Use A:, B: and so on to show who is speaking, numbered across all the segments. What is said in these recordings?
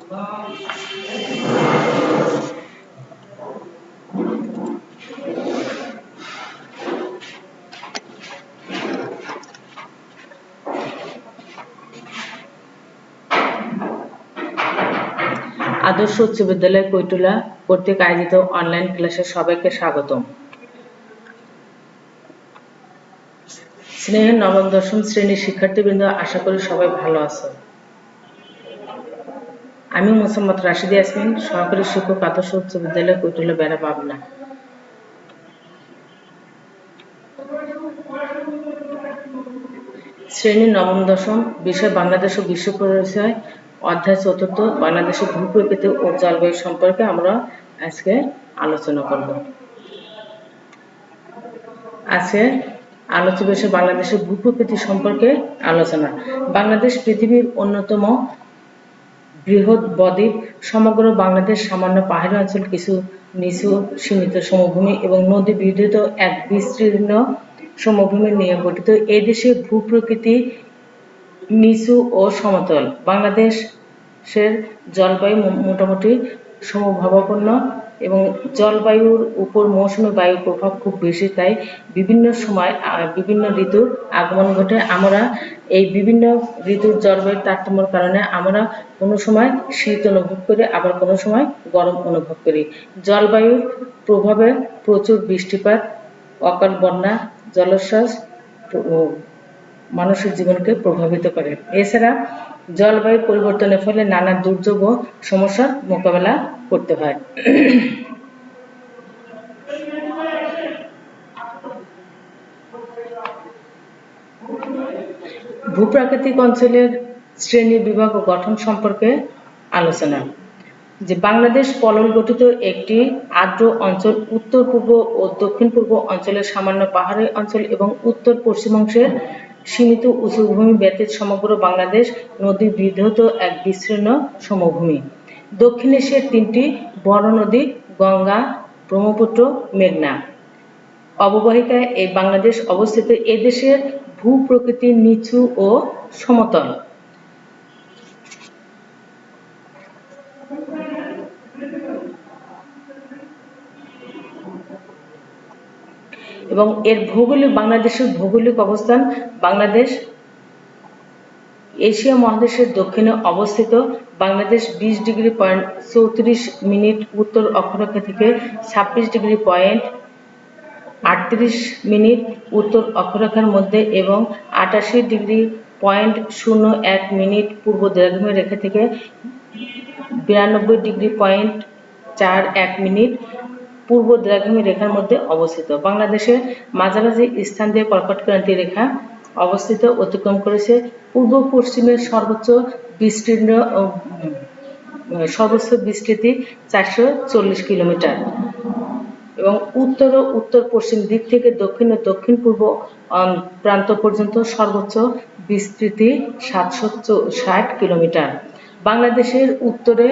A: আদর্শ উচ্চ বিদ্যালয় কৈটুলা কর্তৃক আয়োজিত অনলাইন ক্লাসে সবাইকে স্বাগতম। স্নেহের নবম দশম শ্রেণীর শিক্ষার্থীবৃন্দ, আশা করি সবাই ভালো আছো। আমি মোসাম্মদ রাশিদা ইয়াসমিন, সহকারী শিক্ষক, আদর্শ উচ্চ বিদ্যালয় কৈটুলা, বেড়া, পাবনা। শ্রেণী নবম দশম, বিষয় বাংলাদেশ ও বিশ্ব পরিচয়, অধ্যায় চতুর্থ, বাংলাদেশের ভূপ্রকৃতি ও জলবায়ু সম্পর্কে আমরা আজকে আলোচনা করব। আজকে আলোচ্য বিষয় বাংলাদেশের ভূপ্রকৃতি সম্পর্কে আলোচনা। বাংলাদেশ পৃথিবীর অন্যতম বৃহৎ বদ্বীপ। সমগ্র বাংলাদেশ সামান্য পাহাড়ি অঞ্চল, কিছু নিচু সীমিত সমভূমি এবং নদী বিধৃত এক বিস্তীর্ণ সমভূমি নিয়ে গঠিত। এই দেশে ভূপ্রকৃতি নিচু ও সমতল। বাংলাদেশের জলবায়ু মোটামুটি সমভাবাপন্ন এবং জলবায়ুর উপর মৌসুমী বায়ুর প্রভাব খুব বেশি, তাই বিভিন্ন সময় বিভিন্ন ঋতুর আগমন ঘটে। আমরা এই বিভিন্ন ঋতুর জলবায়ুর তারতম্যের কারণে আমরা কোনো সময় শীত অনুভব করি, আবার কোনো সময় গরম অনুভব করি। জলবায়ুর প্রভাবে প্রচুর বৃষ্টিপাত, অকাল বন্যা, জলোচ্ছ্বাস মানুষের জীবনকে প্রভাবিত করে। এছাড়া জলবায়ু পরিবর্তনের ফলে নানা দুর্যোগ ও সমস্যার মোকাবেলা করতে হয়। ভূপ্রাকৃতিক অঞ্চলের শ্রেণী বিভাগ ও গঠন সম্পর্কে আলোচনা। যে বাংলাদেশ পলল গঠিত একটি আর্দ্র অঞ্চল। উত্তর পূর্ব ও দক্ষিণ পূর্ব অঞ্চলের সামান্য পাহাড়ি অঞ্চল এবং উত্তর পশ্চিমাংশের সীমিত উঁচু ভূমি ব্যতীত সমগ্র বাংলাদেশ নদী বিধৃত এক বিস্তীর্ণ সমভূমি। দক্ষিণ এশিয়ার তিনটি বড় নদী গঙ্গা, ব্রহ্মপুত্র, মেঘনা অববাহিকায় এই বাংলাদেশ অবস্থিত। এদেশের ভূপ্রকৃতি নিচু ও সমতল এবং এর ভৌগোলিক বাংলাদেশের ভৌগোলিক অবস্থান। বাংলাদেশ এশিয়া মহাদেশের দক্ষিণে অবস্থিত। বাংলাদেশ 20°34' উত্তর অক্ষরেখা থেকে 26°38' উত্তর অক্ষরেখার মধ্যে এবং 88°01' পূর্ব দ্রাঘিমা রেখা থেকে 92°41' পূর্ব দ্রাঘিমা রেখার মধ্যে অবস্থিত। বাংলাদেশের মাঝামাঝি স্থান দিয়ে কর্কটক্রান্তি রেখা অবস্থিত, অতিক্রম করেছে। পূর্ব পশ্চিমের সর্বোচ্চ বিস্তৃতি 440 কিলোমিটার এবং উত্তর ও উত্তর পশ্চিম দিক থেকে দক্ষিণ ও দক্ষিণ পূর্ব প্রান্ত পর্যন্ত সর্বোচ্চ বিস্তৃতি 760 কিলোমিটার। বাংলাদেশের উত্তরে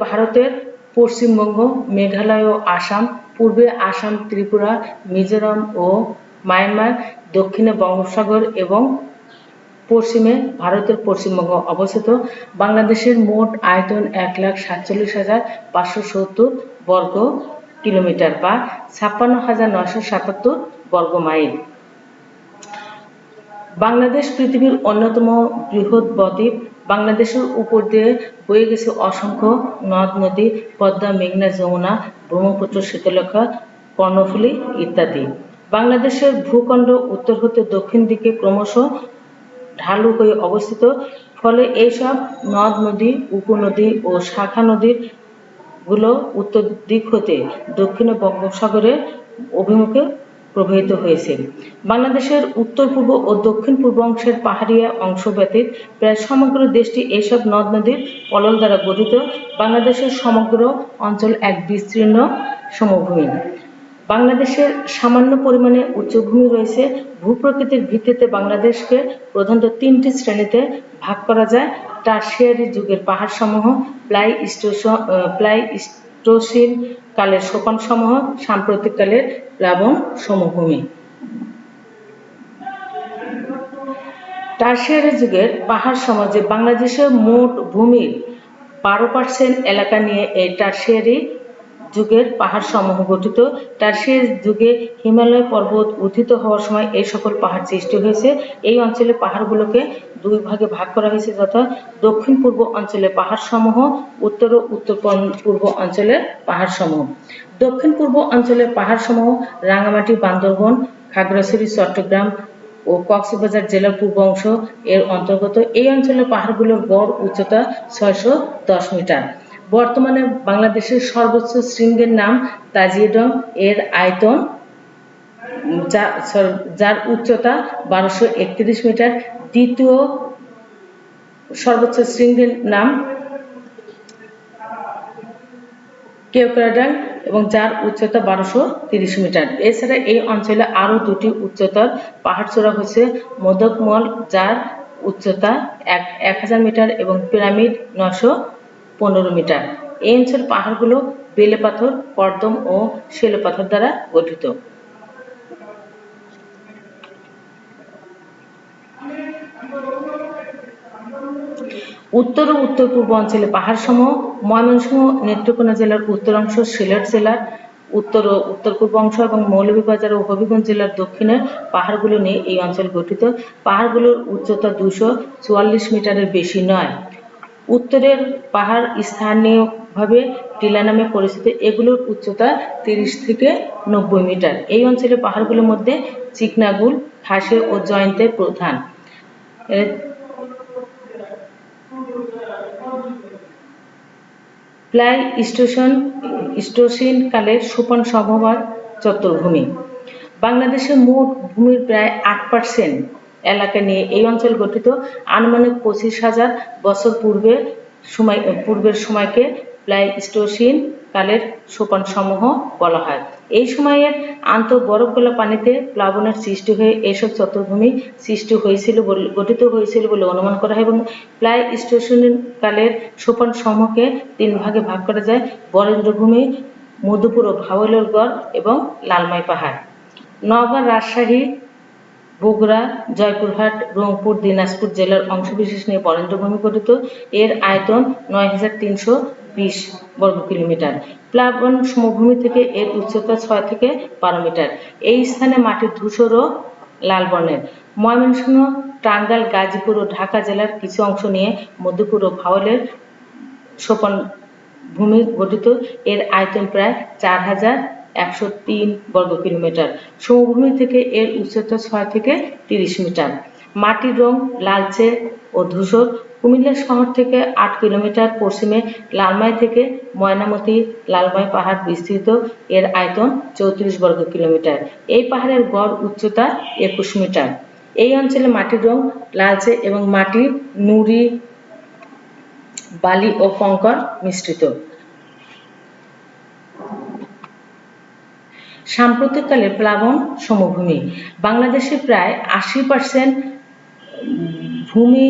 A: ভারতের পশ্চিমবঙ্গ, মেঘালয় ও আসাম, পূর্বে আসাম, ত্রিপুরা, মিজোরাম ও মায়ানমার, দক্ষিণে বঙ্গোপসাগর এবং পশ্চিমে ভারতের পশ্চিমবঙ্গ অবস্থিত। বাংলাদেশের মোট আয়তন 1,47,570 বর্গ কিলোমিটার বা 56,977 বর্গ মাইল। বাংলাদেশ পৃথিবীর অন্যতম বৃহৎ বদ্বীপ। বাংলাদেশের উপর দিয়ে বয়ে গেছে অসংখ্য নদ নদী, পদ্মা, মেঘনা, যমুনা, ব্রহ্মপুত্র, শীতলক্ষ্যা, কর্ণফুলী ইত্যাদি। বাংলাদেশের ভূখণ্ড উত্তর হতে দক্ষিণ দিকে ক্রমশ ঢালু হয়ে অবস্থিত, ফলে এইসব নদ নদী, উপনদী ও শাখা নদীর গুলো উত্তর দিক হতে দক্ষিণে বঙ্গোপসাগরের অভিমুখে প্রবাহিত হয়েছে। বাংলাদেশের উত্তর পূর্ব ও দক্ষিণ পূর্ব অংশের পাহাড়িয়া অংশ ব্যতীত প্রায় সমগ্র দেশটি এইসব নদ নদীর পলল দ্বারা গঠিত। বাংলাদেশের সমগ্র অঞ্চল এক বিস্তীর্ণ সমভূমি। বাংলাদেশের সামান্য পরিমাণে উচ্চভূমি রয়েছে। ভূপ্রকৃতির ভিত্তিতে বাংলাদেশকে প্রধানত তিনটি শ্রেণীতে ভাগ করা যায়: টারশিয়ারি যুগের পাহাড়সমূহ, প্লাইস্টোসিন কালের সোপানসমূহ, সাম্প্রতিক কালের প্লাবন সমভূমি। টারশিয়ারি যুগের পাহাড় সমাজে বাংলাদেশের মোট ভূমির 12% এলাকা নিয়ে এই টারশিয়ারি যুগের পাহাড় সমূহ গঠিত। টারশিয়ারি যুগে হিমালয় পর্বত উত্থিত হওয়ার সময় এই সকল পাহাড় সৃষ্টি হয়েছে। এই অঞ্চলে পাহাড়গুলোকে দুই ভাগে ভাগ করা হয়েছে, যথা দক্ষিণ পূর্ব অঞ্চলের পাহাড় সমূহ, উত্তর ও উত্তর পূর্ব অঞ্চলের পাহাড় সমূহ। দক্ষিণ পূর্ব অঞ্চলের পাহাড় সমূহ রাঙামাটি, বান্দরবন, খাগড়াছড়ি, চট্টগ্রাম ও কক্সবাজার জেলার পূর্ব অংশ এর অন্তর্গত। এই অঞ্চলের পাহাড়গুলোর গড় উচ্চতা 610 মিটার। বর্তমানে বাংলাদেশের সর্বোচ্চ শৃঙ্গের নাম তাজিয়াডং, এর আয়তন যার উচ্চতা 1231 মিটার। দ্বিতীয় সর্বোচ্চ শৃঙ্গের নাম কেওক্রাডাং এবং যার উচ্চতা 1230 মিটার। এছাড়া এই অঞ্চলে আরো দুটি উচ্চতর পাহাড়চূড়া হচ্ছে মোদকমল, যার উচ্চতা 1000 মিটার এবং পিরামিড 915 মিটার। এই অঞ্চলের পাহাড়গুলো বেলে পাথর, কর্দম ও শ্বেল পাথর দ্বারা গঠিত। উত্তর ও উত্তর পূর্ব অঞ্চলে পাহাড়সমূহ ময়মনসিংহ নেত্রকোনা জেলার উত্তর অংশ, সিলেট জেলার উত্তর ও উত্তর পূর্ব অংশ এবং মৌলভীবাজার ও হবিগঞ্জ জেলার দক্ষিণের পাহাড়গুলো নিয়ে এই অঞ্চল গঠিত। পাহাড়গুলোর উচ্চতা 244 মিটারের বেশি নয়। উত্তরের পাহাড় স্থানীয়ভাবে টিলা নামে পরিচিত। এগুলোর উচ্চতা 30 থেকে 90 মিটার। এই অঞ্চলের পাহাড়গুলোর মধ্যে চিকনাগুল, খাসে ও জয়ন্তে প্রধান। প্লাইস্টোসিন কালের সোপান সমভূমি চত্বরভূমি। বাংলাদেশের মোট ভূমির প্রায় 8% এলাকা নিয়ে এই অঞ্চল গঠিত। আনুমানিক 25,000 বছর পূর্বের সময়কে প্লাইস্টোসিন কালের সোপান সমূহ বলা হয়। এই সময়ের বরফগলা পানিতে প্লাবনের সৃষ্টি হয়ে এইসব চত্বরভূমি গঠিত হয়েছিল বলে অনুমান করা হয় এবং প্লাইস্টোসিন কালের সোপান সমূহকে 3 ভাগে ভাগ করা যায়: বরেন্দ্রভূমি, মধুপুর ও ভাওয়ালের গড় এবং লালমাই পাহাড়। নওগাঁ, রাজশাহী, বগুড়া, জয়পুরহাট, রংপুর, দিনাজপুর জেলার অংশবিশেষ নিয়ে বরেন্দ্রভূমি গঠিত। এর আয়তন 9320 বর্গ কিলোমিটার। প্লাবন সমভূমি থেকে এর উচ্চতা 6 থেকে 12 মিটার। এই স্থানে মাটি ধূসর ও লাল বর্ণের। ময়মনসিংহ, টাঙ্গাইল, গাজীপুর ও ঢাকা জেলার কিছু অংশ নিয়ে মধুপুর ও ভাওয়ালের সোপান ভূমি গঠিত। এর আয়তন প্রায় 4103 বর্গ কিলোমিটার। সমভূমি থেকে এর উচ্চতা 6 থেকে 30 মিটার। মাটির রং লালচে ও ধূসর। কুমিল্লা শহর থেকে 8 কিলোমিটার পশ্চিমে লালমাই থেকে ময়নামতি লালমাই পাহাড় বিস্তৃত। এর আয়তন 34 বর্গ কিলোমিটার। এই পাহাড়ের গড় উচ্চতা 21 মিটার। এই অঞ্চলে মাটির রং লালচে এবং মাটি নুড়ি, বালি ও কংকর মিশ্রিত। সাম্প্রতিককালে প্লাবন সমভূমি। বাংলাদেশে প্রায় 80% ভূমি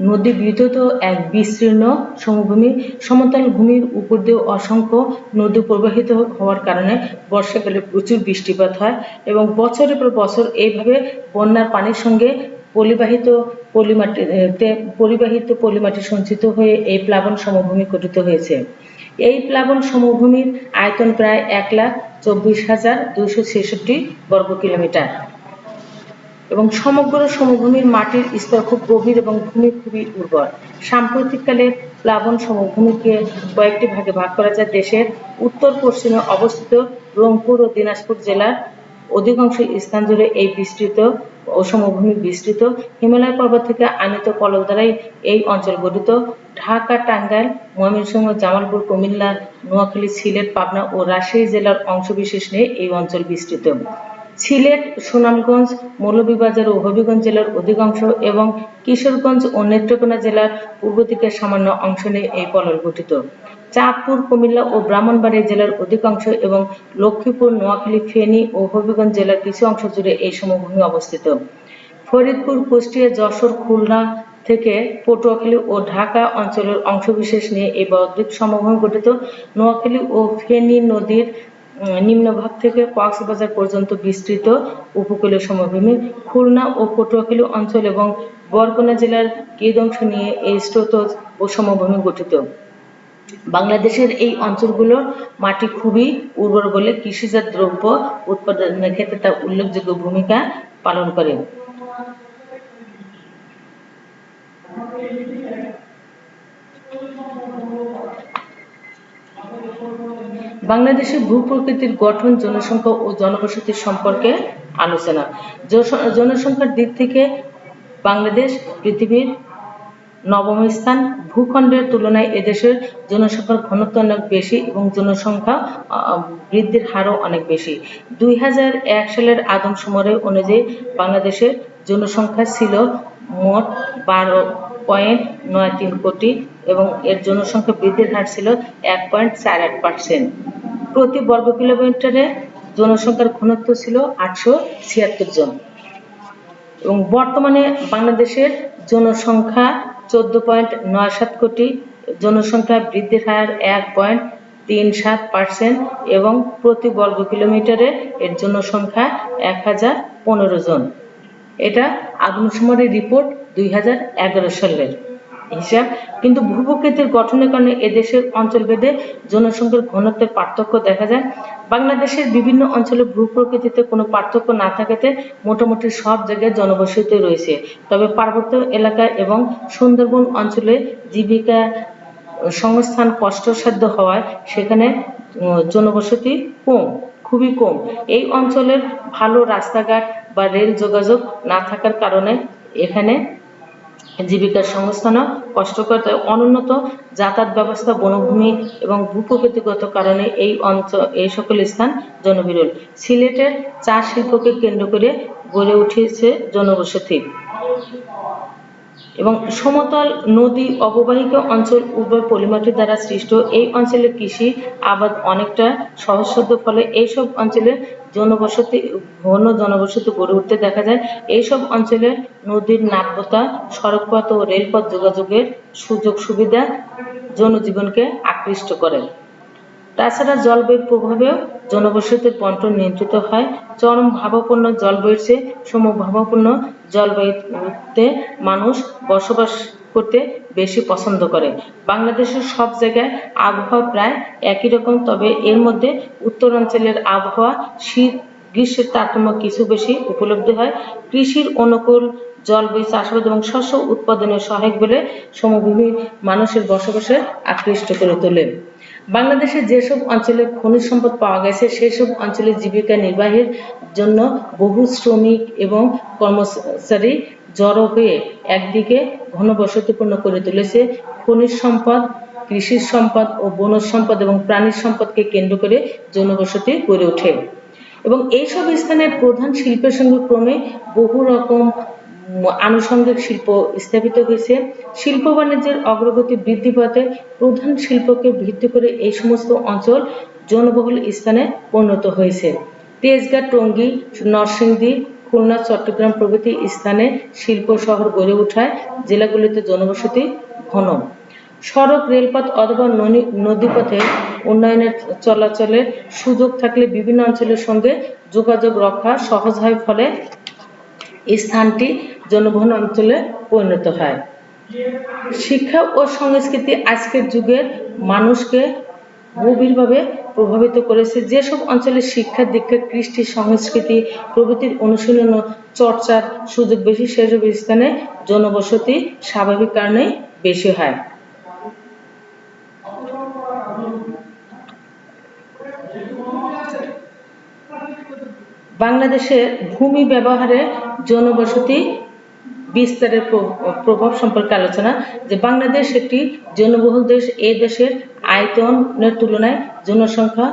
A: নদী বিধৌত এক বিস্তীর্ণ সমভূমি। সমতল ভূমির উপর দিয়ে অসংখ্য নদী প্রবাহিত হওয়ার কারণে বর্ষাকালে প্রচুর বৃষ্টিপাত হয় এবং বছরের পর বছর এইভাবে বন্যার পানির সঙ্গে পরিবাহিত পলিমাটি সঞ্চিত হয়ে এই প্লাবন সমভূমি গঠিত হয়েছে। এই প্লাবন সমভূমির আয়তন প্রায় 1,24,266 বর্গ কিলোমিটার এবং সমগ্র সমভূমির মাটির স্তর খুব গভীর এবং ভূমি খুবই উর্বর। সাম্প্রতিককালে প্লাবন সমভূমিকে কয়েকটি ভাগে ভাগ করা যায়। দেশের উত্তর পশ্চিমে অবস্থিত রংপুর ও দিনাজপুর জেলার অধিকাংশ স্থান জুড়ে এই বিস্তৃত ও সমভূমি বিস্তৃত। হিমালয় পর্বত থেকে আনিত পলল দ্বারাই এই অঞ্চল গঠিত। ঢাকা, টাঙ্গাইল, ময়মনসিংহ, জামালপুর, কুমিল্লা, নোয়াখালী, সিলেট, পাবনা ও রাজশাহী জেলার অংশবিশেষ নিয়ে এই অঞ্চল বিস্তৃত। সিলেট, সুনামগঞ্জ, মৌলভীবাজার ও হবিগঞ্জ জেলার অধিকাংশ এবং কিশোরগঞ্জ ও নেত্রকোনা জেলার পূর্ব দিকের সামান্য অংশ নিয়ে এই পলল গঠিত। চাঁদপুর, কুমিল্লা ও ব্রাহ্মণবাড়িয়া জেলার অধিকাংশ এবং লক্ষ্মীপুর, নোয়াখালী, ফেনী ও হবিগঞ্জ জেলার কিছু অংশ জুড়ে এই সমভূমি অবস্থিত। ফরিদপুর, কুষ্টিয়া, যশোর, খুলনা থেকে পটুয়াখালী ও ঢাকা অঞ্চলের অংশবিশেষ নিয়ে এই বদ্বীপ সমভূমি গঠিত। নোয়াখালী ও ফেনী নদীর নিম্নভাগ থেকে কক্সবাজার পর্যন্ত বিস্তৃত উপকূলীয় সমভূমি, খুলনা ও পটুয়াখালী অঞ্চল এবং বরগুনা জেলার কিয়দংশ নিয়ে এই স্রোত ও সমভূমি গঠিত। বাংলাদেশের এই অঞ্চলগুলোর মাটি খুবই উর্বর বলে কৃষিজাত দ্রব্য উৎপাদনের ক্ষেত্রে তা উল্লেখযোগ্য ভূমিকা পালন করে। বাংলাদেশের ভূ-প্রকৃতির গঠন, জনসংখ্যা ও জনবসতি সম্পর্কে আলোচনা। জনসংখ্যার দিক থেকে বাংলাদেশ পৃথিবীর নবম স্থান। ভূখণ্ডের তুলনায় এদেশের জনসংখ্যার ঘনত্ব অনেক বেশি এবং জনসংখ্যা বৃদ্ধির হারও অনেক বেশি। 2001 সালের আদমশুমারি অনুযায়ী বাংলাদেশের জনসংখ্যা ছিল মোট 12.93 কোটি এবং এর জনসংখ্যা বৃদ্ধির হার ছিল 1.48%। প্রতি বর্গ কিলোমিটারে জনসংখ্যার ঘনত্ব ছিল 876 জন এবং বর্তমানে বাংলাদেশের জনসংখ্যা 14.97 কোটি, জনসংখ্যা বৃদ্ধির হার 1.37% এবং প্রতি বর্গ কিলোমিটারে এর জনসংখ্যা 1015 জন। এটা আদমশুমারি রিপোর্ট 2011 সালের হিসাব। কিন্তু ভূপ্রকৃতির গঠনের কারণে এদেশের অঞ্চলভেদে জনসংখ্যার ঘনত্বের পার্থক্য দেখা যায়। বাংলাদেশের বিভিন্ন অঞ্চলে ভূপ্রকৃতিতে কোনো পার্থক্য না থাকাতে মোটামুটি সব জায়গায় জনবসতি রয়েছে, তবে পার্বত্য এলাকা এবং সুন্দরবন অঞ্চলে জীবিকা সংস্থান কষ্টসাধ্য হওয়ায় সেখানে জনবসতি কম, খুবই কম। এই অঞ্চলের ভালো রাস্তাঘাট বা রেল যোগাযোগ না থাকার কারণে এখানে জীবিকার সংস্থানও কষ্টকর। অনুন্নত যাতায়াত ব্যবস্থা, বনভূমি এবং ভূপ্রকৃতিগত কারণে এই সকল স্থান জনবিরল। সিলেটের চা শিল্পকে কেন্দ্র করে গড়ে উঠেছে জনবসতি এবং সমতল নদী অববাহিকা অঞ্চল উর্বর পলিমাটি দ্বারা সৃষ্ট। এই অঞ্চলে কৃষি আবাদ অনেকটা সহজসাধ্য, ফলে এইসব অঞ্চলে ঘন জনবসতি গড়ে উঠতে দেখা যায়। এইসব অঞ্চলে নদীর নাব্যতা, সড়কপথ ও রেলপথ যোগাযোগের সুযোগ সুবিধা জনজীবনকে আকৃষ্ট করে। তাছাড়া জলবায়ুর প্রভাবেও জনবসতির বণ্টন নিয়ন্ত্রিত হয়। চরম ভাবাপন্ন জলবায়ুর চেয়ে সমভাবাপন্ন জলবায়ুতে মানুষ বসবাস করতে বেশি পছন্দ করে। বাংলাদেশের সব জায়গায় আবহাওয়া প্রায় একই রকম, তবে এর মধ্যে উত্তরাঞ্চলের আবহাওয়া শীত গ্রীষ্মের তারতম্য কিছু বেশি উপলব্ধি হয়। কৃষির অনুকূল জলবায়ু চাষাবাদ এবং শস্য উৎপাদনে সহায়ক বলে সমভূমি মানুষের বসবাসে আকৃষ্ট করে তোলে। বাংলাদেশে যেসব অঞ্চলে খনিজ সম্পদ পাওয়া গেছে সেই সব অঞ্চলে জীবিকা নির্বাহের জন্য বহু শ্রমিক এবং কর্মচারী জড়ো হয়ে একদিকে ঘনবসতিপূর্ণ করে তুলেছে। খনিজ সম্পদ, কৃষি সম্পদ ও বনজ সম্পদ এবং প্রাণী সম্পদকে কেন্দ্র করে জনবসতি গড়ে ওঠে এবং এইসব স্থানের প্রধান শিল্পের সঙ্গে ক্রমে বহু রকম আনুষঙ্গিক শিল্প স্থাপিত হয়েছে। শিল্প বাণিজ্যের অগ্রগতি বৃদ্ধি পাতে প্রধান শিল্পকে ভিত্তি করে এই সমস্ত অঞ্চল জনবহুল স্থানে পরিণত হয়েছে। তেজগাঁ, টঙ্গী, নরসিংদী, খুলনা, চট্টগ্রাম প্রভৃতি স্থানে শিল্প শহর গড়ে ওঠায় জেলাগুলিতে জনবসতি ঘন। সড়ক, রেলপথ অথবা নদীপথে উন্নয়নের চলাচলের সুযোগ থাকলে বিভিন্ন অঞ্চলের সঙ্গে যোগাযোগ রক্ষা সহজ হয়, ফলে স্থানটি জনবহুল অঞ্চলে পরিণত হয়। শিক্ষা ও সংস্কৃতি আজকের যুগের মানুষকে গভীরভাবে প্রভাবিত করেছে। যেসব অঞ্চলে শিক্ষা, দীক্ষা, কৃষ্টি, সংস্কৃতি প্রভৃতির অনুশীলন ও চর্চার সুযোগ বেশি, সেসব স্থানে জনবসতি স্বাভাবিক কারণেই বেশি হয়। বাংলাদেশের ভূমি ব্যবহারে জনবসতি বিস্তারের প্রভাব সম্পর্কে আলোচনা। যে বাংলাদেশ একটি জনবহুল দেশ। এই দেশের আয়তনের তুলনায় জনসংখ্যা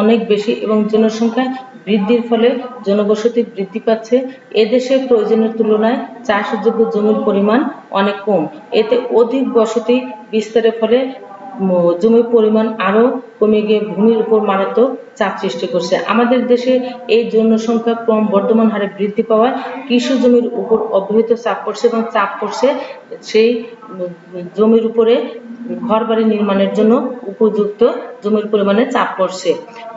A: অনেক বেশি এবং জনসংখ্যা বৃদ্ধির ফলে জনবসতি বৃদ্ধি পাচ্ছে। এদেশে প্রয়োজনের তুলনায় চাষযোগ্য জমির পরিমাণ অনেক কম। এতে অধিক বসতি বিস্তারের ফলে জমির পরিমাণ আরও কমে গিয়ে ভূমির উপর মারাত্মক চাপ সৃষ্টি করছে। আমাদের দেশে এই জনসংখ্যা ক্রমবর্ধমান হারে বৃদ্ধি পাওয়ায় কৃষি জমির উপর অব্যাহত চাপ পড়ছে এবং চাপ পড়ছে সেই জমির উপরে ঘরবাড়ি নির্মাণের জন্য উপযুক্ত জমির পরিমাণে চাপ পড়ছে।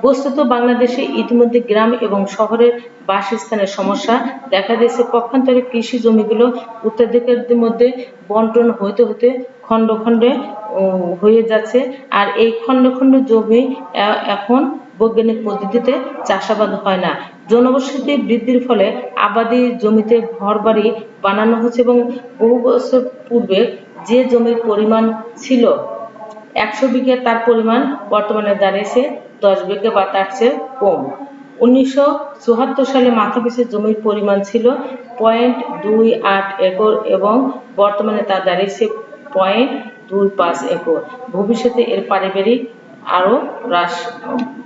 A: বস্তুত বাংলাদেশে ইতিমধ্যে গ্রাম এবং শহরের বাসস্থানের সমস্যা দেখা দিয়েছে। পক্ষান্তরে কৃষি জমিগুলো উত্তরাধিকারীদের মধ্যে বন্টন হতে হতে খণ্ড খণ্ডে হয়ে যাচ্ছে। আর এই খণ্ড খণ্ড জমি এখন বৈজ্ঞানিক পদ্ধতিতে চাষাবাদ হয় না। জনবসতি বৃদ্ধির ফলে আবাদি জমিতে ঘরবাড়ি বানানো হচ্ছে এবং বহু বছর পূর্বে যে জমির পরিমাণ ছিল 100 বিঘা তার পরিমাণ বর্তমানে দাঁড়িয়েছে 10 বিঘা বা তার চেয়ে কম। 1974 সালে মাথাপিছু জমির পরিমাণ ছিল 0.28 একর এবং বর্তমানে তা দাঁড়িয়েছে 0.25 একর। ভবিষ্যতে এর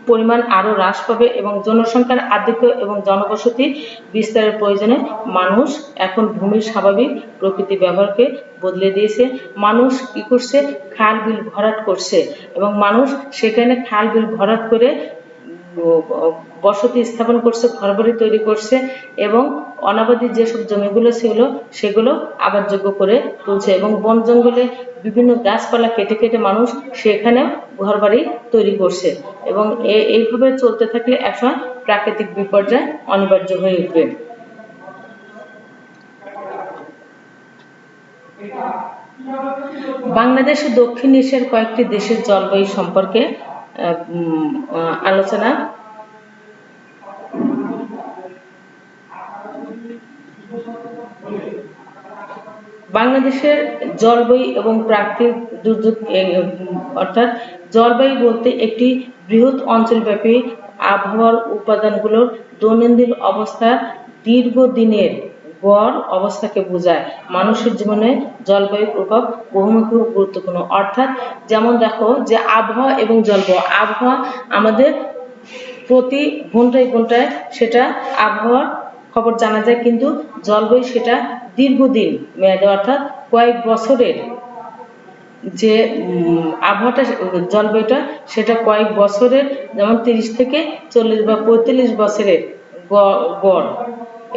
A: পরিমাণ আরো হ্রাস পাবে এবং জনসংখ্যার আধিক্য এবং জনবসতি বিস্তারের প্রয়োজনে মানুষ এখন ভূমির স্বাভাবিক প্রকৃতি ব্যবহারকে বদলে দিয়েছে। মানুষ কি করছে? খাল বিল ভরাট করছে এবং মানুষ সেখানে খাল বিল ভরাট করে বসতি স্থাপন করছে, ঘরবাড়ি তৈরি করছে এবং অনাবাদি যেসব জমিগুলো ছিল সেগুলো আবাদযোগ্য করে তুলছে এবং বন জঙ্গলে বিভিন্ন গাছপালা কেটে কেটে মানুষ সেখানে ঘরবাড়ি তৈরি করছে এবং এইভাবে চলতে থাকলে একসময় প্রাকৃতিক বিপর্যয় অনিবার্য হয়ে উঠবে। বাংলাদেশ ও দক্ষিণ এশিয়ার কয়েকটি দেশের জলবায়ু সম্পর্কে আলোচনা। বাংলাদেশের জলবায়ু এবং প্রাকৃতিক দুর্যোগ অর্থাৎ জলবায়ু বলতে একটি বৃহৎ অঞ্চলব্যাপী আবহাওয়ার উপাদানগুলোর দৈনন্দিন অবস্থার দীর্ঘদিনের গড় অবস্থাকে বোঝায়। মানুষের জীবনে জলবায়ুর প্রভাব বহুমুখী ও গুরুত্বপূর্ণ। অর্থাৎ যেমন দেখো যে আবহাওয়া এবং জলবায়ু, আবহাওয়া আমাদের প্রতি ঘন্টায় ঘন্টায় সেটা আবহাওয়ার খবর জানা যায়, কিন্তু জলবায়ু সেটা দীর্ঘদিন মেয়াদে অর্থাৎ কয়েক বছরের যে আবহাওয়াটা জলবায়ুটা সেটা কয়েক বছরের, যেমন 30 থেকে 40 বা 45 বছরের গড়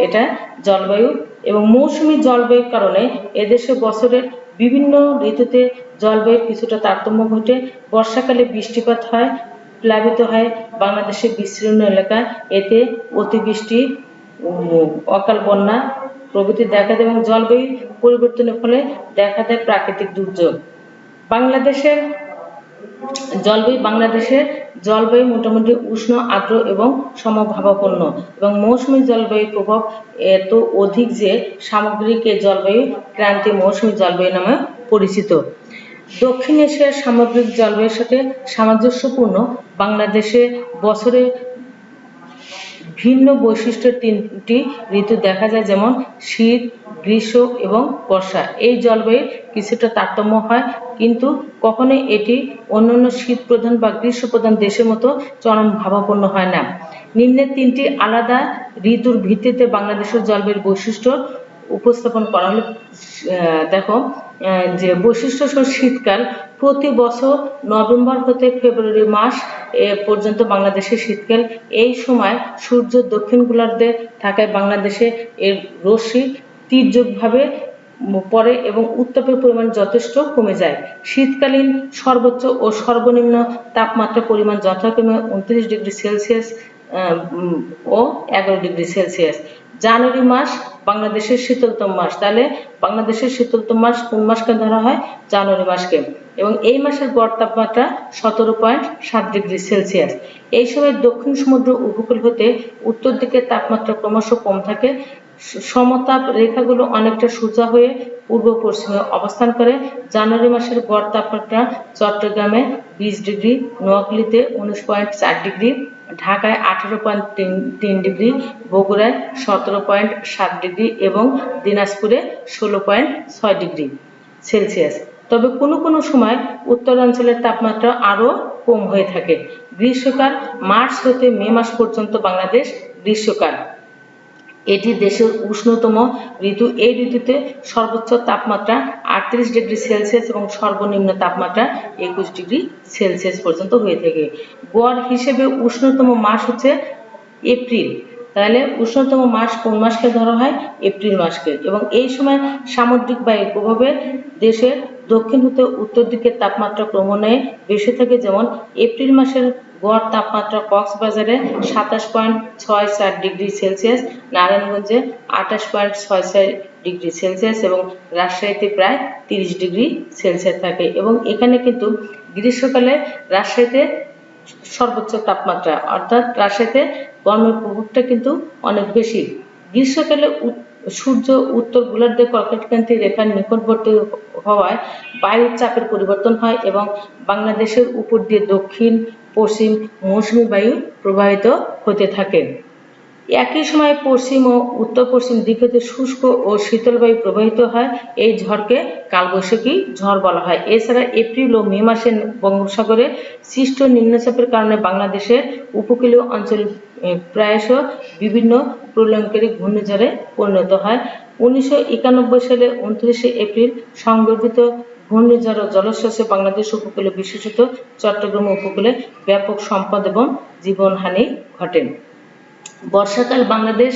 A: এটা জলবায়ু। এবং মৌসুমী জলবায়ুর কারণে এদেশে বছরের বিভিন্ন ঋতুতে জলবায়ুর কিছুটা তারতম্য ঘটে। বর্ষাকালে বৃষ্টিপাত হয়, প্লাবিত হয় বাংলাদেশের বিস্তীর্ণ এলাকা। এতে অতিবৃষ্টি, অকাল বন্যা প্রভৃতি দেখা দেয় এবং জলবায়ু পরিবর্তনের ফলে দেখা দেয় প্রাকৃতিক দুর্যোগ। বাংলাদেশের জলবায়ু মোটামুটি উষ্ণ, আর্দ্র এবং সমভাবাপন্ন এবং মৌসুমী জলবায়ুর প্রভাব এত অধিক যে সামগ্রিক এই জলবায়ু ক্রান্তীয় মৌসুমী জলবায়ু নামে পরিচিত। দক্ষিণ এশিয়ার সামগ্রিক জলবায়ুর সাথে সামঞ্জস্যপূর্ণ বাংলাদেশে বছরে ভিন্ন বৈশিষ্ট্যের 3টি ঋতু দেখা যায়, যেমন শীত, গ্রীষ্ম এবং বর্ষা। এই জলবায়ুর কিছুটা তারতম্য হয়, কিন্তু কখনোই এটি অন্যান্য শীত প্রধান বা গ্রীষ্ম প্রধান দেশের মতো চরম ভাবাপন্ন হয় না। নিম্নের 3টি আলাদা ঋতুর ভিত্তিতে বাংলাদেশের জলবায়ুর বৈশিষ্ট্য উপস্থাপন করা হলো। দেখো যে বৈশিষ্ট্য শীতকাল। প্রতি বছর নভেম্বর হতে ফেব্রুয়ারি মাস পর্যন্ত বাংলাদেশের শীতকাল। এই সময় সূর্য দক্ষিণ গোলার্ধে থাকায় বাংলাদেশে এর রশ্মি তীর্যকভাবে পড়ে এবং উত্তাপের পরিমাণ যথেষ্ট কমে যায়। শীতকালীন সর্বোচ্চ ও সর্বনিম্ন তাপমাত্রার পরিমাণ যথাক্রমে 29 ডিগ্রি সেলসিয়াস ও 11 ডিগ্রি সেলসিয়াস। জানুয়ারি মাস বাংলাদেশের শীতলতম মাস। তাহলে বাংলাদেশের শীতলতম মাস কোন মাসকে ধরা হয়? জানুয়ারি মাসকে। এবং এই মাসের গড় তাপমাত্রা 17.7 ডিগ্রি সেলসিয়াস। এই সময় দক্ষিণ সমুদ্র উপকূল হতে উত্তর দিকে তাপমাত্রা ক্রমশ কম থাকে। সমতাপ রেখাগুলো অনেকটা সোজা হয়ে পূর্ব পশ্চিমে অবস্থান করে। জানুয়ারি মাসের গড় তাপমাত্রা চট্টগ্রামে 20 ডিগ্রি, নোয়াখালীতে 19.4 ডিগ্রি, ঢাকায় 18.3 ডিগ্রি, বগুড়ায় 17.7 ডিগ্রি এবং দিনাজপুরে 16.6 ডিগ্রি সেলসিয়াস। তবে কোনো কোনো সময় উত্তরাঞ্চলের তাপমাত্রা আরও কম হয়ে থাকে। গ্রীষ্মকাল মার্চ হতে মে মাস পর্যন্ত বাংলাদেশ গ্রীষ্মকাল। এটি দেশের উষ্ণতম ঋতু। এই ঋতুতে সর্বোচ্চ তাপমাত্রা 38°C এবং সর্বনিম্ন তাপমাত্রা 21°C পর্যন্ত হয়ে থাকে। গড় হিসেবে উষ্ণতম মাস হচ্ছে এপ্রিল। তাহলে উষ্ণতম মাস কোন মাসকে ধরা হয়? এপ্রিল মাসকে। এবং এই সময় সামুদ্রিক বায়ুর প্রভাবে দেশের দক্ষিণ হতে উত্তর দিকের তাপমাত্রা ক্রমান্বয়ে বেশি থাকে। যেমন এপ্রিল মাসের গড় তাপমাত্রা কক্সবাজারে 27.64°C, নারায়ণগঞ্জে 28.66°C এবং রাজশাহীতে প্রায় 30°C থাকে। এবং এখানে কিন্তু গ্রীষ্মকালে রাজশাহীতে সর্বোচ্চ তাপমাত্রা, অর্থাৎ রাজশাহীতে গরমের প্রভাবটা কিন্তু অনেক বেশি। গ্রীষ্মকালে সূর্য উত্তর গোলার্ধে কর্কটক্রান্তি রেখার নিকটবর্তী হওয়ায় বায়ুর চাপের পরিবর্তন হয় এবং বাংলাদেশের উপর দিয়ে দক্ষিণ পশ্চিম মৌসুমী বায়ু প্রবাহিত হতে থাকে। একই সময়ে পশ্চিম ও উত্তর পশ্চিম দিক হতে শুষ্ক ও শীতল বায়ু প্রবাহিত হয়। এই ঝড়কে কালবৈশাখী ঝড় বলা হয়। এছাড়া এপ্রিল ও মে মাসে বঙ্গোপসাগরে সৃষ্ট নিম্নচাপের কারণে বাংলাদেশের উপকূলীয় অঞ্চল প্রায়শ বিভিন্ন প্রলয়ঙ্কারী ঘূর্ণিঝড়ে পরিণত হয়। 1991 সালে 29 এপ্রিল সংঘটিত ঘূর্ণিঝড় ও জলোচ্ছ্বাসে বাংলাদেশ উপকূলে, বিশেষত চট্টগ্রাম উপকূলে ব্যাপক সম্পদ এবং জীবনহানি ঘটে। বর্ষাকাল বাংলাদেশ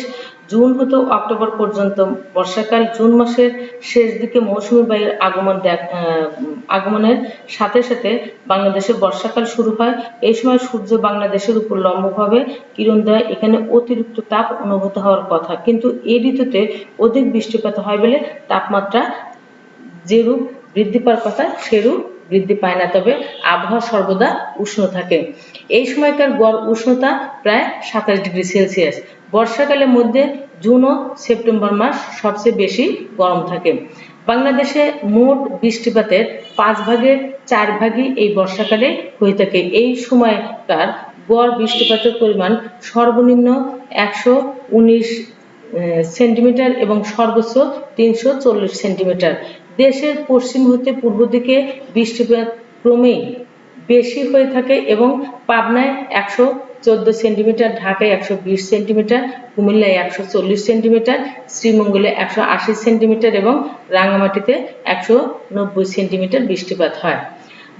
A: জুন হতে অক্টোবর পর্যন্ত। বর্ষাকাল জুন মাসের শেষ দিকে মৌসুমী বায়ুর আগমনের সাথে সাথে বাংলাদেশে বর্ষাকাল শুরু হয়। এই সময় সূর্য বাংলাদেশের উপর লম্বভাবে কিরণ দেয়। এখানে অতিরিক্ত তাপ অনুভূত হওয়ার কথা, কিন্তু এই ঋতুতে অধিক বৃষ্টিপাত হয় বলে তাপমাত্রা যেরূপ বৃদ্ধি পাওয়ার কথা সেরূপ বৃদ্ধি পায় না, তবে আবহাওয়া সর্বদা উষ্ণ থাকে। এই সময়কার গড় উষ্ণতা প্রায় 27°C। বর্ষাকালের মধ্যে জুন ও সেপ্টেম্বর মাস সবচেয়ে বেশি গরম থাকে। বাংলাদেশে মোট বৃষ্টিপাতের 4/5 এই বর্ষাকালে হয়ে থাকে। এই সময়কার গড় বৃষ্টিপাতের পরিমাণ সর্বনিম্ন 119 সেন্টিমিটার এবং সর্বোচ্চ 340 সেন্টিমিটার। দেশের পশ্চিম হতে পূর্ব দিকে বৃষ্টিপাত ক্রমেই বেশি হয়ে থাকে এবং পাবনায় 114 সেন্টিমিটার, ঢাকায় 120 সেন্টিমিটার, কুমিল্লায় 140 সেন্টিমিটার, শ্রীমঙ্গলে 180 সেন্টিমিটার এবং রাঙামাটিতে 190 সেন্টিমিটার বৃষ্টিপাত হয়।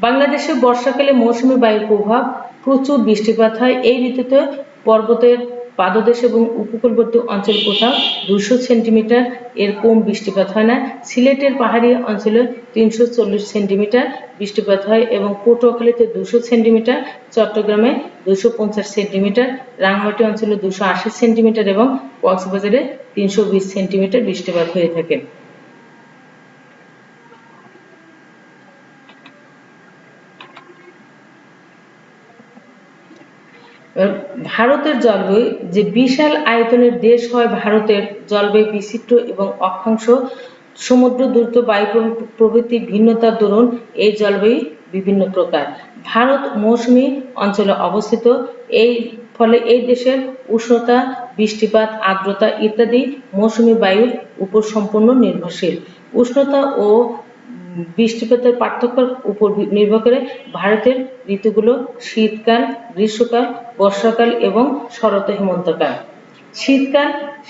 A: বাংলাদেশে বর্ষাকালে মৌসুমী বায়ুর প্রভাব প্রচুর বৃষ্টিপাত হয়। এই ঋতুতে পর্বতের পাদদেশ এবং উপকূলবর্তী অঞ্চল কোথাও 200 সেন্টিমিটার এর কম বৃষ্টিপাত হয় না। সিলেটের পাহাড়ি অঞ্চলে 340 সেন্টিমিটার বৃষ্টিপাত হয় এবং পটুয়াখালীতে 200 সেন্টিমিটার, চট্টগ্রামে 250 সেন্টিমিটার, রাঙ্গামাটি অঞ্চলে 280 সেন্টিমিটার এবং কক্সবাজারে 320 সেন্টিমিটার বৃষ্টিপাত হয়ে থাকে। ভারতের জলবায়ু, যে বিশাল আয়তনের দেশ হয় ভারতের জলবায়ু বিচিত্র এবং অক্ষাংশ সমুদ্র দ্রুত বায়ু প্রভৃতি ভিন্নতার দরুন এই জলবায়ু বিভিন্ন প্রকার। ভারত মৌসুমী অঞ্চলে অবস্থিত, এই ফলে এই দেশের উষ্ণতা, বৃষ্টিপাত, আর্দ্রতা ইত্যাদি মৌসুমী বায়ুর উপর সম্পূর্ণ নির্ভরশীল। উষ্ণতা ও বৃষ্টিপাতের পার্থক্যের উপর নির্ভর করে ভারতের ঋতুগুলো শীতকাল, গ্রীষ্মকাল, বর্ষাকাল এবং শরৎ হেমন্তকাল।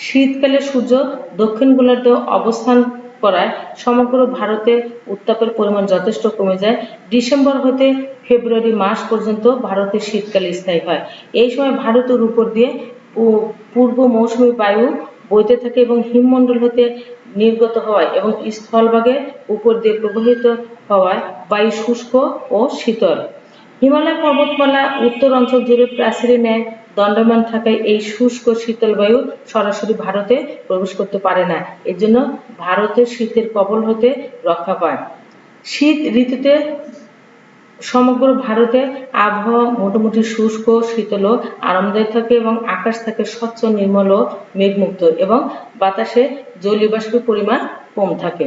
A: শীতকালে সূর্য দক্ষিণ গোলার্ধে অবস্থান করায় সমগ্র ভারতে উত্তাপের পরিমাণ যথেষ্ট কমে যায়। ডিসেম্বর হতে ফেব্রুয়ারি মাস পর্যন্ত ভারতে শীতকাল স্থায়ী হয়। এই সময় ভারতের উপর দিয়ে পূর্ব মৌসুমী বায়ু বইতে থাকে এবং হিমমণ্ডল হতে নির্গত হওয়ায় এবং স্থলভাগের উপর দিয়ে প্রবাহিত হওয়ায় বায়ু শুষ্ক ও শীতল। হিমালয় পর্বতমালা উত্তর অঞ্চল জুড়ে প্রাচীরের ন্যায় দণ্ডায়মান থাকায় এই শুষ্ক শীতল বায়ু সরাসরি ভারতে প্রবেশ করতে পারে না। এজন্য ভারতের শীতের কবল হতে রক্ষা পায়। শীত ঋতুতে সমগ্র ভারতে আবহাওয়া মোটামুটি শুষ্ক, শীতল ও আরামদায়ক থাকে এবং আকাশ থাকে স্বচ্ছ, নির্মল ও মেঘমুক্ত এবং বাতাসে জলীয় বাষ্পের পরিমাণ কম থাকে।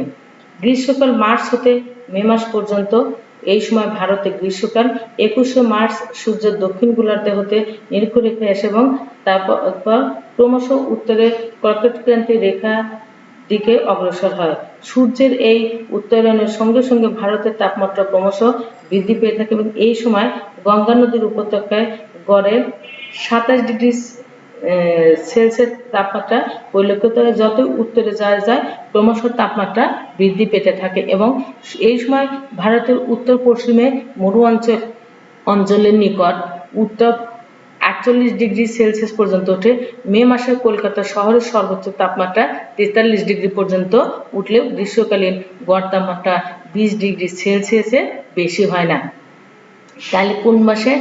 A: গ্রীষ্মকাল মার্চ হতে মে মাস পর্যন্ত। এই সময় ভারতে গ্রীষ্মকাল। 21শে মার্চ সূর্য দক্ষিণ গোলার্ধ হতে নিরক্ষরেখায় আসে এবং তারপর ক্রমশ উত্তরে কর্কটক্রান্তি রেখা দিকে অগ্রসর হয়। সূর্যের এই উত্তরায়ণের সঙ্গে সঙ্গে ভারতের তাপমাত্রা ক্রমশ বৃদ্ধি পেয়ে থাকে এবং এই সময় গঙ্গা নদীর উপত্যকায় গড়ে 27 ডিগ্রি সেলসিয়াস তাপমাত্রা পরিলক্ষিত হয়। যতই উত্তরে যাওয়া যায় ক্রমশ তাপমাত্রা বৃদ্ধি পেতে থাকে এবং এই সময় ভারতের উত্তর পশ্চিমে মরু অঞ্চলের নিকট উত্তাপ 48 ডিগ্রি সেলসিয়াস পর্যন্ত ওঠে। মে মাসে কলকাতা শহরের সর্বোচ্চ তাপমাত্রা 43 ডিগ্রি পর্যন্ত উঠলেও গ্রীষ্মকালীন গড় তাপমাত্রা 20 ডিগ্রি সেলসিয়াসের বেশি হয় না। তাহলে কোন মাসে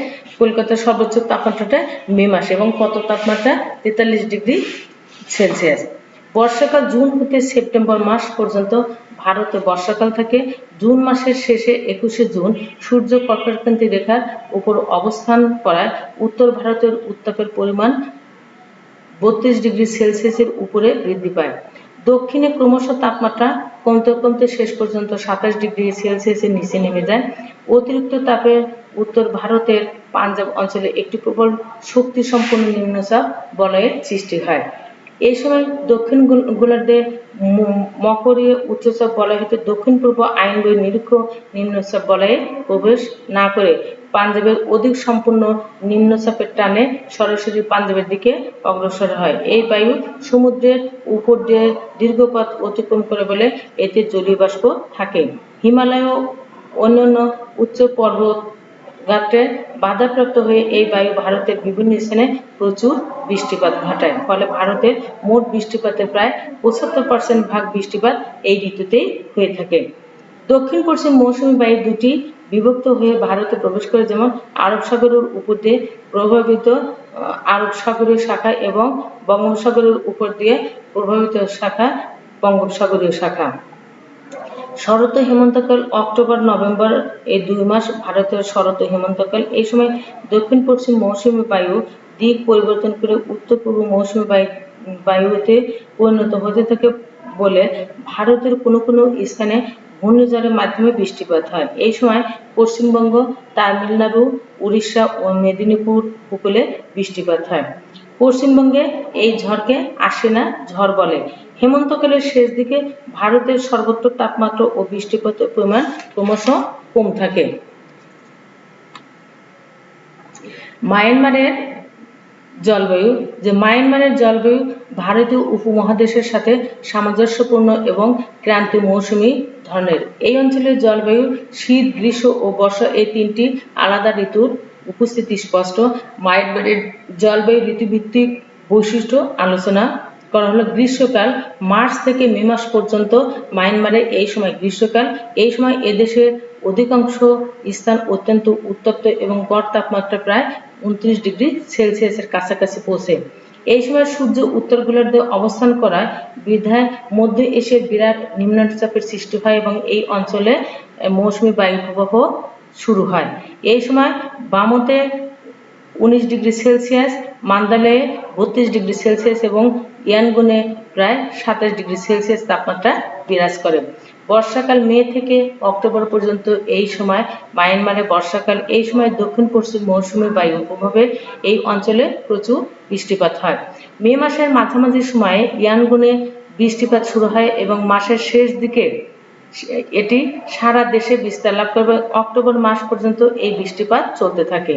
A: কলকাতার সর্বোচ্চ তাপমাত্রাটা? মে মাসে। এবং কত তাপমাত্রা? 43 ডিগ্রি সেলসিয়াস। বর্ষাকাল জুন হতে সেপ্টেম্বর মাস পর্যন্ত ভারতে বর্ষাকাল থাকে। জুন মাসের শেষে 21শে জুন সূর্য কর্কটক্রান্তি রেখার উপর অবস্থান করায় উত্তর ভারতের উত্তাপের পরিমাণ 32 ডিগ্রি সেলসিয়াসের উপরে বৃদ্ধি পায়। দক্ষিণে ক্রমশ তাপমাত্রা কমতে কমতে শেষ পর্যন্ত 27 ডিগ্রি সেলসিয়াসের নিচে নেমে যায়। অতিরিক্ত তাপে উত্তর ভারতের পাঞ্জাব অঞ্চলে একটি প্রবল শক্তিসম্পন্ন নিম্নচাপ বলয়ের সৃষ্টি হয়। এই সময় দক্ষিণ গোলার্ধে মকরীয় উচ্চচাপ বলয় হতে দক্ষিণ পূর্ব আইনবই নিরীক্ষ নিম্নচাপ বলয়ে প্রবেশ না করে পাঞ্জাবের অধিক সম্পূর্ণ নিম্নচাপের টানে সরাসরি পাঞ্জাবের দিকে অগ্রসর হয়। এই বায়ু সমুদ্রের উপর দিয়ে দীর্ঘপথ অতিক্রম করে বলে এতে জলীয় বাষ্প থাকে। হিমালয় ও অন্যান্য উচ্চ পর্বত গাত্রে বাধাপ্রাপ্ত হয়ে এই বায়ু ভারতের বিভিন্ন স্থানে প্রচুর বৃষ্টিপাত ঘটায়। ফলে ভারতের মোট বৃষ্টিপাতের প্রায় 75% ভাগ বৃষ্টিপাত এই ঋতুতেই হয়ে থাকে। দক্ষিণ পশ্চিম মৌসুমী বায়ু দুটি বিভক্ত হয়ে ভারতে প্রবেশ করে, যেমন আরব সাগরের উপর দিয়ে প্রভাবিত আরব সাগরীয় শাখা এবং বঙ্গোপসাগরের উপর দিয়ে প্রভাবিত শাখা বঙ্গোপসাগরীয় শাখা। শরৎ হেমন্তকাল অক্টোবর নভেম্বর এই 2 মাস ভারতের শরৎ হেমন্তকাল। এই সময় দক্ষিণ পশ্চিম মৌসুমী বায়ু দিক পরিবর্তন করে উত্তর পূর্ব মৌসুমী বায়ুতে পরিণত হতে থাকে বলে ভারতের কোনো কোনো স্থানে ঘূর্ণিঝড়ের মাধ্যমে বৃষ্টিপাত হয়। এই সময় পশ্চিমবঙ্গ, তামিলনাড়ু, উড়িষ্যা ও মেদিনীপুর উপকূলে বৃষ্টিপাত হয়। পশ্চিমবঙ্গে এই ঝড়কে আশ্বিনা ঝড় বলে। হেমন্তকালের শেষ দিকে ভারতের সর্বত্র তাপমাত্রা ও বৃষ্টিপাতের পরিমাণ ক্রমশ কম থাকে। মায়ানমারের জলবায়ু ভারতীয় উপমহাদেশের সাথে সামঞ্জস্যপূর্ণ এবং ক্রান্তীয় মৌসুমী ধরনের। এই অঞ্চলের জলবায়ু শীত, গ্রীষ্ম ও বর্ষা এই তিনটি আলাদা ঋতুর উপস্থিতি স্পষ্ট। মায়ানমারের জলবায়ু ঋতুভিত্তিক বৈশিষ্ট্য আলোচনা করা হলো। গ্রীষ্মকাল মার্চ থেকে মে মাস পর্যন্ত মায়ানমারে এই সময় গ্রীষ্মকাল। এই সময় এদেশের অধিকাংশ স্থান অত্যন্ত উত্তপ্ত এবং গড় তাপমাত্রা প্রায় 29 ডিগ্রি সেলসিয়াসের কাছাকাছি পৌঁছে। এই সময় সূর্য উত্তর গোলার্ধে অবস্থান করায় বিধায় মধ্য এশিয়ার বিরাট নিম্নচাপের সৃষ্টি হয় এবং এই অঞ্চলে মৌসুমী বায়ু প্রবাহ শুরু হয়। এই সময় বামতে 19 ডিগ্রি সেলসিয়াস, মান্দালয়ে 32 ডিগ্রি সেলসিয়াস এবং ইয়ানগুনে প্রায় 27 ডিগ্রি সেলসিয়াস তাপমাত্রা বিরাজ করে। বর্ষাকাল মে থেকে অক্টোবর পর্যন্ত এই সময় মায়ানমারে বর্ষাকাল। এই সময় দক্ষিণ পশ্চিম মৌসুমী বায়ুর প্রভাবে এই অঞ্চলে প্রচুর বৃষ্টিপাত হয়। মে মাসের মাঝামাঝি সময়ে ইয়ানগুনে বৃষ্টিপাত শুরু হয় এবং মাসের শেষ দিকে এটি সারা দেশে বিস্তার লাভ করবে। অক্টোবর মাস পর্যন্ত এই বৃষ্টিপাত চলতে থাকে।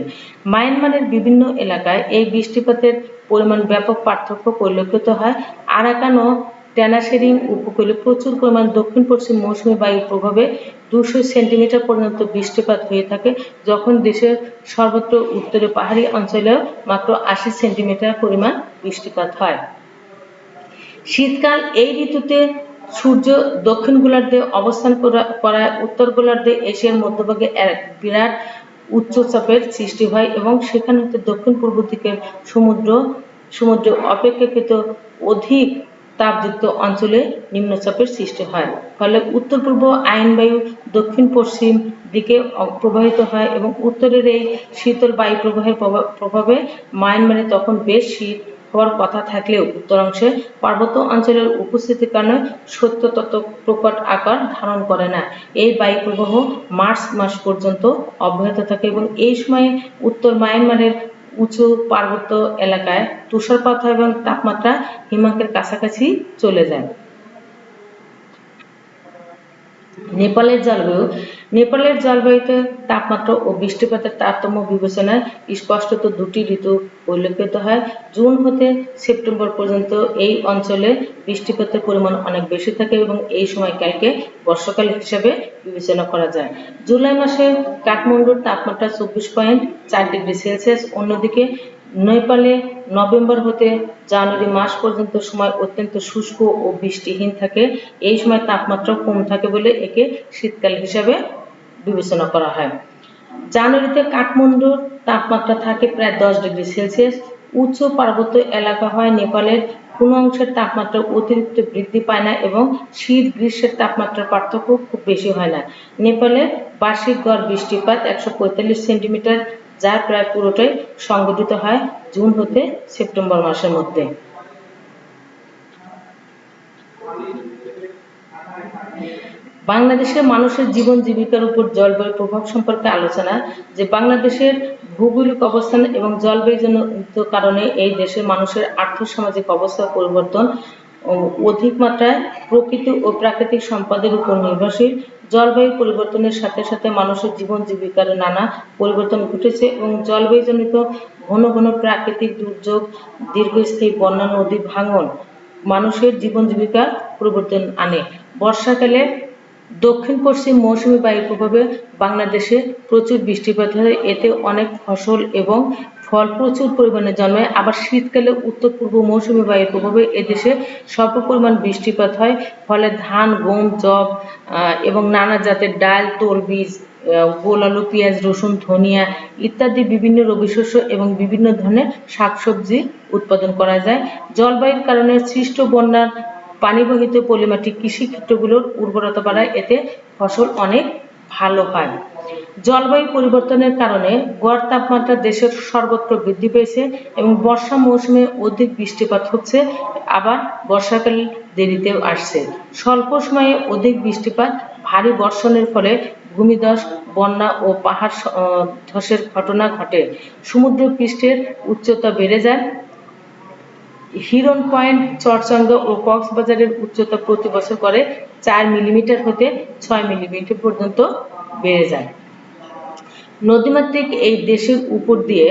A: মায়ানমারের বিভিন্ন এলাকায় এই বৃষ্টিপাতের পরিমাণ ব্যাপক পার্থক্য পরিলক্ষিত হয়। আরাকান ও ট্যানাসেরিং উপকূলে প্রচুর পরিমাণ দক্ষিণ পশ্চিম মৌসুমী বায়ুর প্রভাবে 200 সেন্টিমিটার পর্যন্ত বৃষ্টিপাত হয়ে থাকে, যখন দেশের সর্বত্র উত্তরে পাহাড়ি অঞ্চলেও মাত্র 80 সেন্টিমিটার পরিমাণ বৃষ্টিপাত হয়। শীতকাল এই ঋতুতে সূর্য দক্ষিণ গোলার্ধে অবস্থান করায় উত্তর গোলার্ধে এশিয়ার মধ্যভাগে এক বিরাট উচ্চচাপের সৃষ্টি হয় এবং সেখান হতে দক্ষিণ পূর্ব দিকের সমুদ্র অপেক্ষাকৃত অধিক তাপযুক্ত অঞ্চলে নিম্নচাপের সৃষ্টি হয়। ফলে উত্তর পূর্ব আইনবায়ু দক্ষিণ পশ্চিম দিকে প্রবাহিত হয় এবং উত্তরের এই শীতল বায়ু প্রবাহের প্রভাবে মায়ানমারে তখন বেশ শীত হওয়ার কথা থাকলেও উত্তরাংশে পার্বত্য অঞ্চলের উপস্থিতির কারণে শৈত্য তত্ত্ব প্রকট আকার ধারণ করে না। এই বায়ু প্রবাহ মার্চ মাস পর্যন্ত অব্যাহত থাকে এবং এই সময়ে উত্তর মায়ানমারের উঁচু পার্বত্য এলাকায় তুষারপাত হয় এবং তাপমাত্রা হিমাঙ্কের কাছাকাছি চলে যায়। নেপালের জলবায়ু নেপালের জলবায়ুতে তাপমাত্রা ও বৃষ্টিপাতের তারতম্য বিবেচনায় স্পষ্টত দুটি ঋতু পরিলক্ষিত হয়। জুন হতে সেপ্টেম্বর পর্যন্ত এই অঞ্চলে বৃষ্টিপাতের পরিমাণ অনেক বেশি থাকে এবং এই সময়কালকে বর্ষাকাল হিসেবে বিবেচনা করা যায়। জুলাই মাসে কাঠমান্ডুর তাপমাত্রা 24.4 ডিগ্রি সেলসিয়াস। অন্যদিকে নেপালে নভেম্বর হতে জানুয়ারি মাস পর্যন্ত সময় অত্যন্ত শুষ্ক ও বৃষ্টিহীন থাকে। এই সময় তাপমাত্রা কম থাকে বলে একে শীতকাল হিসাবে বিবেচনা করা হয়। জানুয়ারিতে কাঠমান্ডুর তাপমাত্রা থাকে প্রায় 10 ডিগ্রি সেলসিয়াস। উচ্চ পার্বত্য এলাকা হয় নেপালের কোনো অংশের তাপমাত্রা অতিরিক্ত বৃদ্ধি পায় না এবং শীত গ্রীষ্মের তাপমাত্রার পার্থক্য খুব বেশি হয় না। নেপালের বার্ষিক গড় বৃষ্টিপাত 145 সেন্টিমিটার, যার প্রায় পুরোটাই সংঘটিত হয় জুন হতে সেপ্টেম্বর মাসের মধ্যে। বাংলাদেশের মানুষের জীবন জীবিকার উপর জলবায়ুর প্রভাব সম্পর্কে আলোচনা। যে বাংলাদেশের ভৌগোলিক অবস্থান এবং জলবায়ুজনিত কারণে এই দেশের মানুষের আর্থসামাজিক অবস্থার পরিবর্তন অধিক মাত্রায় প্রকৃতি ও প্রাকৃতিক সম্পদের উপর নির্ভরশীল। জলবায়ু পরিবর্তনের সাথে সাথে মানুষের জীবন জীবিকার নানা পরিবর্তন ঘটেছে এবং জলবায়ুজনিত ঘন ঘন প্রাকৃতিক দুর্যোগ, দীর্ঘস্থায়ী বন্যা, নদী ভাঙন মানুষের জীবন জীবিকার পরিবর্তন আনে। বর্ষাকালে দক্ষিণ পশ্চিম মৌসুমী বায়ুর প্রভাবে বাংলাদেশে প্রচুর বৃষ্টিপাত হয়, এতে অনেক ফসল এবং ফল প্রচুর পরিমাণে জন্মায়। আবার শীতকালে উত্তর পূর্ব মৌসুমী বায়ুর প্রভাবে এদেশে স্বল্প পরিমাণ বৃষ্টিপাত হয়, ফলে ধান, গম, যব এবং নানা জাতের ডাল, তৈলবীজ, গোল আলু, পেঁয়াজ, রসুন, ধনিয়া ইত্যাদি বিভিন্ন রবি শস্য এবং বিভিন্ন ধরনের শাকসবজি উৎপাদন করা যায়। জলবায়ুর কারণে সৃষ্ট বন্যার পানিবহিত পলিমাটি কৃষিক্ষেত্রগুলোর উর্বরতা বাড়ায়, এতে ফসল অনেক ভালো হয়। জলবায়ু পরিবর্তনের কারণে গড় তাপমাত্রা দেশের সর্বত্র বৃদ্ধি পেয়েছে এবং বর্ষা মৌসুমে অধিক বৃষ্টিপাত হচ্ছে, আবার বর্ষাকাল দেরিতেও আসছে। স্বল্প সময়ে অধিক বৃষ্টিপাত, ভারী বর্ষণের ফলে ভূমিধস, বন্যা ও পাহাড় ধসের ঘটনা ঘটে। সমুদ্র পৃষ্ঠের উচ্চতা বেড়ে যায়। হিরন পয়েন্ট, চরচাঙ্গা ও কক্সবাজারের উচ্চতা প্রতি বছর করে 4 মিলিমিটার হতে 6 মিলিমিটার পর্যন্ত বেড়ে যায়। নদীমাতৃক এই দেশের উপর দিয়ে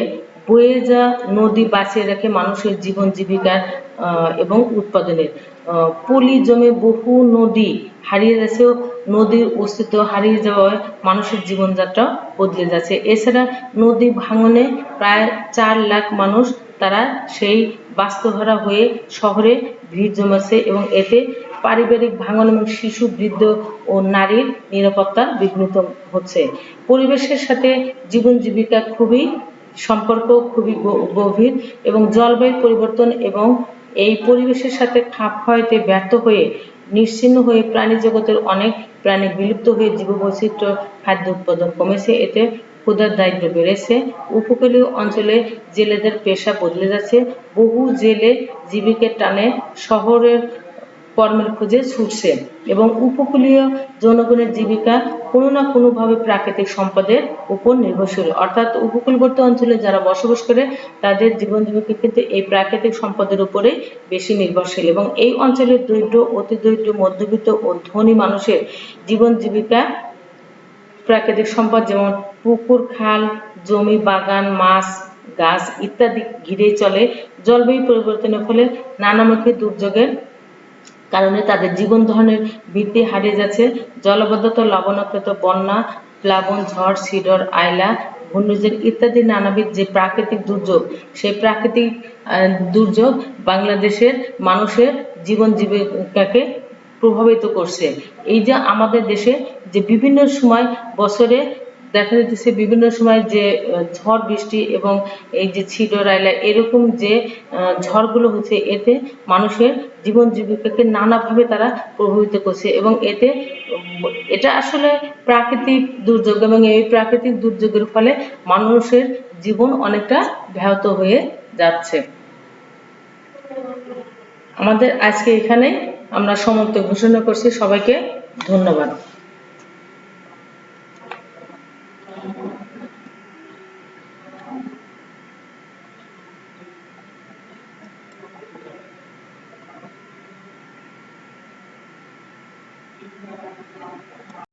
A: বয়ে যাওয়া নদী বাঁচিয়ে রাখে মানুষের জীবন জীবিকার এবং উৎপাদনের। পলি জমে বহু নদী হারিয়ে যাচ্ছে, নদীর অস্তিত্ব হারিয়ে যাওয়ায় মানুষের জীবনযাত্রা বদলে যাচ্ছে। এছাড়া নদী ভাঙনে প্রায় 4 লাখ মানুষ তারা সেই বাস্তুহারা হয়ে শহরে ভিড় জমাচ্ছে এবং এতে পারিবারিক ভাঙন এবং শিশু, বৃদ্ধ ও নারীর নিরাপত্তা বিঘ্নিত হচ্ছে। পরিবেশের সাথে জীবন জীবিকা সম্পর্ক খুবই গভীর এবং জলবায়ু পরিবর্তন এবং এই পরিবেশের সাথে খাপ খাওয়াইতে ব্যর্থ হয়ে নিশ্চিহ্ন হয়ে প্রাণী জগতের অনেক প্রাণী বিলুপ্ত হয়ে জীববৈচিত্র্য, খাদ্য উৎপাদন কমেছে, এতে ক্ষুধার দারিদ্র্য বেড়েছে। উপকূলীয় অঞ্চলে জেলেদের পেশা বদলে যাচ্ছে, বহু জেলে জীবিকার টানে শহরের কর্মের খোঁজে ছুটছে এবং উপকূলীয় জনগণের জীবিকা কোনো না কোনোভাবে প্রাকৃতিক সম্পদের উপর নির্ভরশীল। অর্থাৎ উপকূলবর্তী অঞ্চলে যারা বসবাস করে তাদের জীবন জীবিকা কিন্তু এই প্রাকৃতিক সম্পদের উপরে বেশি নির্ভরশীল এবং এই অঞ্চলের দরিদ্র, অতি দরিদ্র, মধ্যবিত্ত ও ধনী মানুষের জীবন জীবিকা প্রাকৃতিক সম্পদ যেমন পুকুর, খাল, জমি, বাগান, মাছ, গাছ ইত্যাদি ঘিরেই চলে। জলবায়ু পরিবর্তনের ফলে নানামুখী দুর্যোগের কারণে তাদের জীবন ধারণের ভিত্তি হারিয়ে যাচ্ছে। জলাবদ্ধতা, লবণাক্ততা, বন্যা, প্লাবন, ঝড়, শিডর, আয়লা, ঘূর্ণিঝড় ইত্যাদি নানাবিধ যে প্রাকৃতিক দুর্যোগ, সেই প্রাকৃতিক দুর্যোগ বাংলাদেশের মানুষের জীবন জীবিকাকে প্রভাবিত করছে। এই যে আমাদের দেশে যে বিভিন্ন সময় বছরে দেখা যাচ্ছে বিভিন্ন সময় যে ঝড় বৃষ্টি এবং এই যে শিডর, আয়লা এরকম যে ঝড়গুলো হচ্ছে, এতে মানুষের জীবন জীবিকাকে নানাভাবে তারা প্রভাবিত করছে এবং এটা আসলে প্রাকৃতিক দুর্যোগ এবং এই প্রাকৃতিক দুর্যোগের ফলে মানুষের জীবন অনেকটা ব্যাহত হয়ে যাচ্ছে। আমাদের আজকে এখানে আমরা সমাপ্ত ঘোষণা করছি। সবাইকে ধন্যবাদ।